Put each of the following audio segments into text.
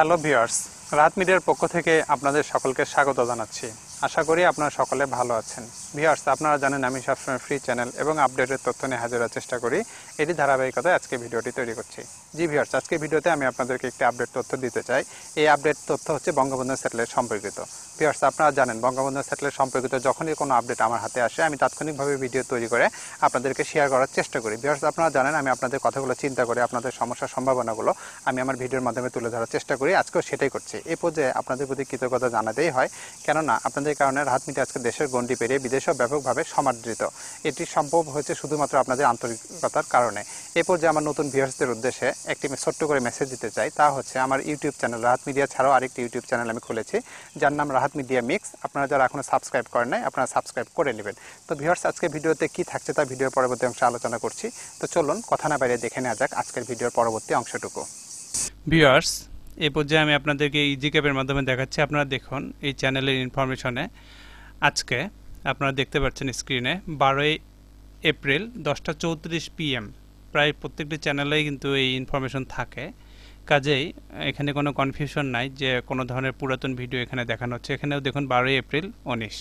Hello viewers, রাত মিডিয়ার পক্ষ থেকে আপনাদের সকলকে স্বাগত জানাচ্ছি। আশা করি আপনারা সকলে ভালো আছেন। ভিউয়ার্স, আপনারা জানেন আমি সবসময় ফ্রি চ্যানেল এবং আপডেটের তথ্য নিয়ে হাজির হওয়ার চেষ্টা করি। এটি ধারাবাহিকতায় আজকে ভিডিওটি তৈরি করছি। জি ভিউয়ার্স, আজকে ভিডিওতে আমি আপনাদেরকে একটি আপডেট তথ্য দিতে চাই। এই আপডেট তথ্য হচ্ছে বঙ্গবন্ধু স্যাটেলাইট সম্পর্কিত। ভিউয়ার্স, আপনারা জানেন বঙ্গবন্ধু স্যাটেলাইট সম্পর্কিত যখনই কোনো আপডেট আমার হাতে আসে আমি তাৎক্ষণিকভাবে ভিডিও তৈরি করে আপনাদেরকে শেয়ার করার চেষ্টা করি। ভিউয়ার্স, আপনারা জানেন আমি আপনাদের কথাগুলো চিন্তা করে আপনাদের সমস্যার সম্ভাবনাগুলো আমি আমার ভিডিওর মাধ্যমে তুলে ধরার চেষ্টা করি। আজকেও সেটাই করছি। এই পর্যায়ে আপনাদের প্রতি কৃতজ্ঞতা জানাতেই হয়, কেননা আপনাদের কারণে রাত মিডিয়া আজকে দেশের গণ্ডি পেরিয়ে বিদেশেও ব্যাপকভাবে সমাদৃত। এটি সম্ভব হয়েছে শুধুমাত্র আপনাদের আন্তরিকতার কারণে। এই পর্যায়ে আমার নতুন ভিউয়ার্সদের উদ্দেশ্যে একটি ছোট্ট করে মেসেজ দিতে চাই। তা হচ্ছে আমার ইউটিউব চ্যানেল রাহাত মিডিয়া ছাড়াও আরেকটি ইউটিউব চ্যানেল আমি খুলেছি, যার নাম রাহাত মিডিয়া মিক্স। আপনারা যারা এখনও সাবস্ক্রাইব করেন নাই আপনারা সাবস্ক্রাইব করে নেবেন। তো ভিউয়ার্স, আজকে ভিডিওতে কি থাকছে তা ভিডিওর পরবর্তী অংশে আলোচনা করছি। তো চলুন কথা না বাইরে দেখে নেওয়া যাক আজকের ভিডিওর পরবর্তী অংশটুকু। ভিউয়ার্স, এই পর্যায়ে আমি আপনাদেরকে ইজি ক্যাপের মাধ্যমে দেখাচ্ছি। আপনারা দেখুন এই চ্যানেলের ইনফরমেশনে আজকে আপনারা দেখতে পাচ্ছেন স্ক্রিনে 12 এপ্রিল 10:34 PM প্রায় প্রত্যেকটি চ্যানেলেই কিন্তু এই ইনফরমেশন থাকে। কাজেই এখানে কোনো কনফিউশন নাই যে কোনো ধরনের পুরাতন ভিডিও এখানে দেখানো হচ্ছে। এখানেও দেখুন 12 এপ্রিল 19,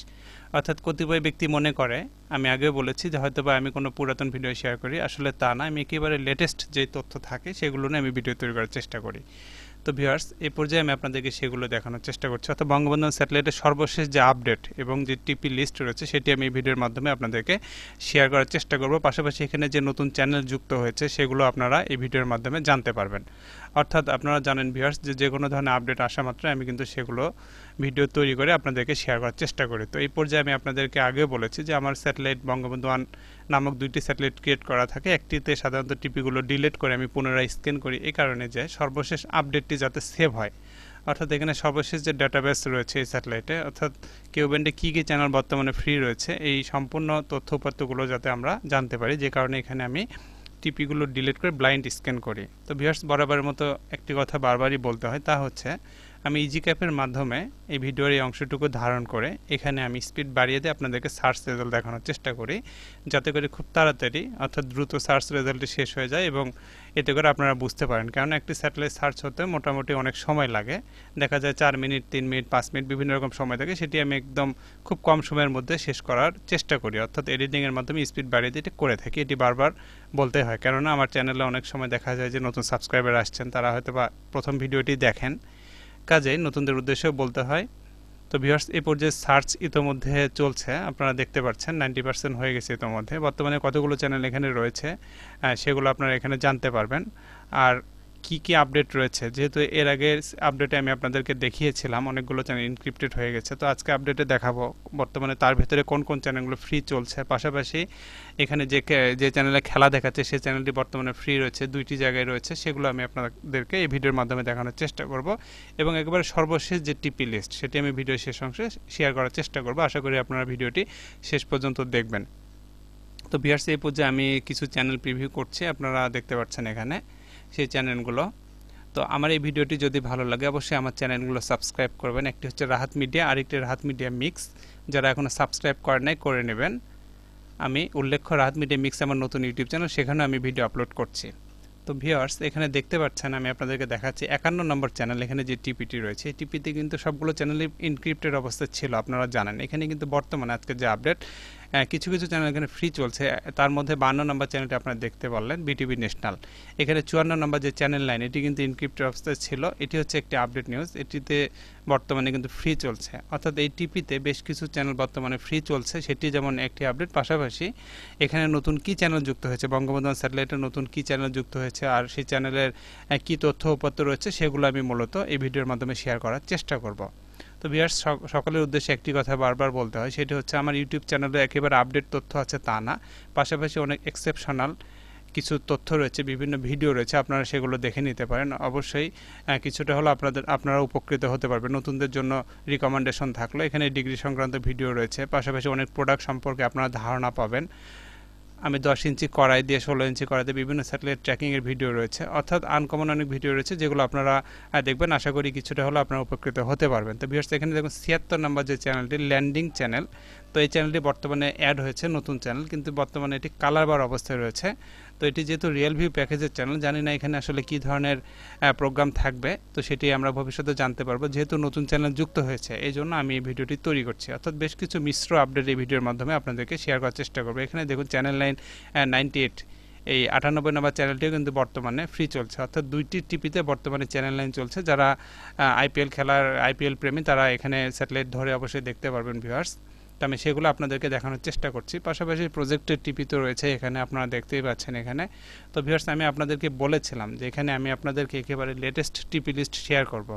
অর্থাৎ কতিপয় ব্যক্তি মনে করে, আমি আগেও বলেছি যে হয়তো বা আমি কোনো পুরাতন ভিডিও শেয়ার করি, আসলে তা না। আমি একেবারে লেটেস্ট যে তথ্য থাকে সেগুলো নিয়ে আমি ভিডিও তৈরি করার চেষ্টা করি। তো ভিউয়ার্স, এই পর্যায়ে আমি আপনাদেরকে সেগুলো দেখানোর চেষ্টা করছি, অর্থাৎ বঙ্গবন্ধু স্যাটেলাইটের সর্বশেষ যে আপডেট এবং যে টিপি লিস্ট রয়েছে সেটি আমি এই ভিডিওর মাধ্যমে আপনাদেরকে শেয়ার করার চেষ্টা করব। পাশাপাশি এখানে যে নতুন চ্যানেল যুক্ত হয়েছে সেগুলো আপনারা এই ভিডিওর মাধ্যমে জানতে পারবেন। অর্থাৎ আপনারা জানেন ভিউয়ার্স যে কোনো ধরনের আপডেট আসা মাত্র আমি কিন্তু সেগুলো ভিডিও তৈরি করে আপনাদেরকে শেয়ার করার চেষ্টা করি। তো এই পর্যায়ে আমি আপনাদেরকে আগেও বলেছি যে আমার স্যাটেলাইট বঙ্গবন্ধু 1 নামক দুইটি স্যাটেলাইট ক্রিয়েট করা থাকে। একটিতে সাধারণত টিপিগুলো ডিলিট করে আমি পুনরায় স্ক্যান করি, এই কারণে যে সর্বশেষ আপডেটটি যাতে সেভ হয়। অর্থাৎ এখানে সর্বশেষ যে ডাটাবেস রয়েছে এই স্যাটেলাইটে, অর্থাৎ কেউ ব্যান্ডে কী কী চ্যানেল বর্তমানে ফ্রি রয়েছে, এই সম্পূর্ণ তথ্য উপাত্তগুলো যাতে আমরা জানতে পারি, যে কারণে এখানে আমি টিপিগুলো ডিলিট করে ব্লাইন্ড স্ক্যান করি। তো ভিউয়ার্স, বরাবরের মতো একটি কথা বারবারই বলতে হয়, তা হচ্ছে আমি ইজি ক্যাপের মাধ্যমে এই ভিডিওর এই অংশটুকু ধারণ করে এখানে আমি স্পিড বাড়িয়ে দিয়ে আপনাদেরকে সার্চ রেজাল্ট দেখানোর চেষ্টা করি, যাতে করে খুব তাড়াতাড়ি অর্থাৎ দ্রুত সার্চ রেজাল্টটি শেষ হয়ে যায় এবং এতে করে আপনারা বুঝতে পারেন। কারণ একটি স্যাটেলাইট সার্চ হতে মোটামুটি অনেক সময় লাগে, দেখা যায় 4 মিনিট, 3 মিনিট, 5 মিনিট বিভিন্ন রকম সময় থাকে। সেটি আমি একদম খুব কম সময়ের মধ্যে শেষ করার চেষ্টা করি, অর্থাৎ এডিটিংয়ের মাধ্যমে স্পিড বাড়িয়ে দিয়ে এটা করে থাকি। এটি বারবার বলতে হয়, কেননা আমার চ্যানেলে অনেক সময় দেখা যায় যে নতুন সাবস্ক্রাইবার আসছেন, তারা হয়তো বা প্রথম ভিডিওটি দেখেন, কাজেই নতুনদের উদ্দেশ্যেও বলতে হয়। তো ভিউয়ার্স, এই পর্যায়ে সার্চ ইতোমধ্যে চলছে, আপনারা দেখতে পাচ্ছেন 90% হয়ে গেছে ইতোমধ্যে। বর্তমানে কতগুলো চ্যানেল এখানে রয়েছে সেগুলো আপনারা এখানে জানতে পারবেন। আর কি কি আপডেট রয়েছে, যেহেতু এর আগে আপডেটে আমি আপনাদেরকে দেখিয়েছিলাম অনেকগুলো চ্যানেল ইনক্রিপ্টেড হয়ে গেছে, তো আজকে আপডেটে দেখাবো বর্তমানে তার ভেতরে কোন কোন চ্যানেলগুলো ফ্রি চলছে। পাশাপাশি এখানে যে চ্যানেলে খেলা দেখাচ্ছে সেই চ্যানেলটি বর্তমানে ফ্রি রয়েছে, 2টি জায়গায় রয়েছে, সেগুলো আমি আপনাদেরকে এই ভিডিওর মাধ্যমে দেখানোর চেষ্টা করব। এবং একেবারে সর্বশেষ যে টিপি লিস্ট সেটি আমি ভিডিও শেষ অংশে শেয়ার করার চেষ্টা করব। আশা করি আপনারা ভিডিওটি শেষ পর্যন্ত দেখবেন। তো ভিউয়ার্স, এই পর্যায়ে আমি কিছু চ্যানেল প্রিভিউ করছি, আপনারা দেখতে পাচ্ছেন এখানে সেই চ্যানেলগুলো। তো আমার এই ভিডিওটি যদি ভালো লাগে অবশ্যই আমার চ্যানেলগুলো সাবস্ক্রাইব করবেন। একটি হচ্ছে রাহাত মিডিয়া, আরেকটি রাহাত মিডিয়া মিক্স। যারা এখনও সাবস্ক্রাইব করেন নাই করে নেবেন। আমি উল্লেখ্য রাহাত মিডিয়া মিক্স আমার নতুন ইউটিউব চ্যানেল, সেখানেও আমি ভিডিও আপলোড করছি। তো ভিউয়ার্স, এখানে দেখতে পাচ্ছেন আমি আপনাদেরকে দেখাচ্ছি 51 নম্বর চ্যানেল। এখানে যে টিপিটি রয়েছে এই টিপিতে কিন্তু সবগুলো চ্যানেলই ইনক্রিপ্টেড অবস্থায় ছিল, আপনারা জানেন। এখানে কিন্তু বর্তমানে আজকে যে আপডেট কিছু কিছু চ্যানেল এখানে ফ্রি চলছে, তার মধ্যে 52 নম্বর চ্যানেলটি আপনারা দেখতে পারলেন, বিটিভি ন্যাশনাল। এখানে 54 নম্বর যে চ্যানেল লাইন এটি কিন্তু ইনক্রিপ্টেড অবস্থায় ছিল, এটি হচ্ছে একটি আপডেট নিউজ, এটিতে বর্তমানে কিন্তু ফ্রি চলছে। অর্থাৎ এই টিপিতে বেশ কিছু চ্যানেল বর্তমানে ফ্রি চলছে, সেটি যেমন একটি আপডেট। পাশাপাশি এখানে নতুন কি চ্যানেল যুক্ত হয়েছে, বঙ্গবন্ধু স্যাটেলাইটের নতুন কি চ্যানেল যুক্ত হয়েছে আর সেই চ্যানেলের কি তথ্য উপাত্ত রয়েছে সেগুলো আমি মূলত এই ভিডিওর মাধ্যমে শেয়ার করার চেষ্টা করব। তো ভিউয়ার্স, সকলের উদ্দেশ্যে একটি কথা বারবার বলতে হয়, সেটি হচ্ছে আমার ইউটিউব চ্যানেলে একেবারে আপডেট তথ্য আছে তা না, পাশাপাশি অনেক এক্সেপশনাল কিছু তথ্য রয়েছে, বিভিন্ন ভিডিও রয়েছে, আপনারা সেগুলো দেখে নিতে পারেন। অবশ্যই কিছুটা হলো আপনারা উপকৃত হতে পারবেন। নতুনদের জন্য রিকমেন্ডেশন থাকলো, এখানে ডিগ্রি সংক্রান্ত ভিডিও রয়েছে, পাশাপাশি অনেক প্রোডাক্ট সম্পর্কে আপনারা ধারণা পাবেন। আমি 10 ইঞ্চি কড়াই দিয়ে 16 ইঞ্চি কড়াই দিয়ে বিভিন্ন স্যাটেলাইট ট্র্যাকিংয়ের ভিডিও রয়েছে, অর্থাৎ আনকমন অনেক ভিডিও রয়েছে যেগুলো আপনারা দেখবেন। আশা করি কিছুটা হলো আপনারা উপকৃত হতে পারবেন। তো ভিউয়ার্স, এখানে দেখুন 76 নম্বর যে চ্যানেলটি ল্যান্ডিং চ্যানেল, তো এই চ্যানেলটি বর্তমানে অ্যাড হয়েছে, নতুন চ্যানেল, কিন্তু বর্তমানে এটি কালার বার অবস্থায় রয়েছে। তো এটি যেহেতু রিয়েল ভিউ প্যাকেজের চ্যানেল, জানি না এখানে আসলে কী ধরনের প্রোগ্রাম থাকবে, তো সেটি আমরা ভবিষ্যতে জানতে পারবো। যেহেতু নতুন চ্যানেল যুক্ত হয়েছে, এই জন্য আমি এই ভিডিওটি তৈরি করছি, অর্থাৎ বেশ কিছু মিশ্র আপডেট এই ভিডিওর মাধ্যমে আপনাদেরকে শেয়ার করার চেষ্টা করবো। এখানে দেখুন চ্যানেল লাইন 98, এই 98 নম্বর চ্যানেলটিও কিন্তু বর্তমানে ফ্রি চলছে, অর্থাৎ দুইটি টিপিতে বর্তমানে চ্যানেল লাইন চলছে। যারা আইপিএল প্রেমী তারা এখানে স্যাটেলাইট ধরে অবশ্যই দেখতে পারবেন ভিউয়ার্স। তো আমি সেগুলো আপনাদেরকে দেখানোর চেষ্টা করছি। পাশাপাশি প্রজেক্টের টিপি তো রয়েছে এখানে, আপনারা দেখতেই পাচ্ছেন এখানে। তো ভিউয়ার্স, আমি আপনাদেরকে বলেছিলাম যে এখানে আমি আপনাদেরকে একেবারে লেটেস্ট টিপি লিস্ট শেয়ার করব,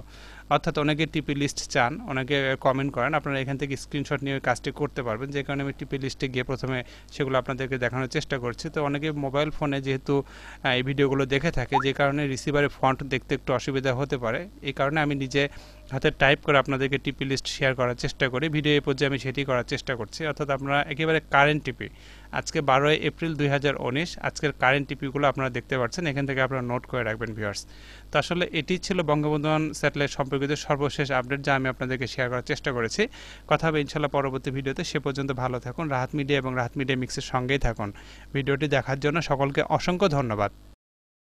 অর্থাৎ অনেকে টিপি লিস্ট চান, অনেকে কমেন্ট করেন, আপনারা এখান থেকে স্ক্রিনশট নিয়ে কাজটি করতে পারবেন। যে কারণে আমি টিপি লিস্টে গিয়ে প্রথমে সেগুলো আপনাদেরকে দেখানোর চেষ্টা করছি। তো অনেকে মোবাইল ফোনে যেহেতু এই ভিডিওগুলো দেখে থাকে, যে কারণে রিসিভারে ফন্ট দেখতে একটু অসুবিধা হতে পারে, এই কারণে আমি নিজে হাতে টাইপ করে আপনাদেরকে টিপি লিস্ট শেয়ার করার চেষ্টা করি। ভিডিও এই পর্যায়ে আমি সেটি করার চেষ্টা করছি, অর্থাৎ আপনারা একেবারে কারেন্ট টিপি, আজকে 12 এপ্রিল 2019 আজকের কারেন্ট টিপিগুলো আপনারা দেখতে পাচ্ছেন, এখান থেকে আপনারা নোট করে রাখবেন ভিউয়ার্স। তো আসলে এটি ছিল বঙ্গবন্ধু 1 স্যাটেলাইট সম্পর্কিত সর্বশেষ আপডেট, যা আমি আপনাদেরকে শেয়ার করার চেষ্টা করেছি। কথা হবে ইনশাল্লাহ পরবর্তী ভিডিওতে। সে পর্যন্ত ভালো থাকুন, রাহাত মিডিয়া এবং রাহাত মিডিয়া মিক্সের সঙ্গেই থাকুন। ভিডিওটি দেখার জন্য সকলকে অসংখ্য ধন্যবাদ।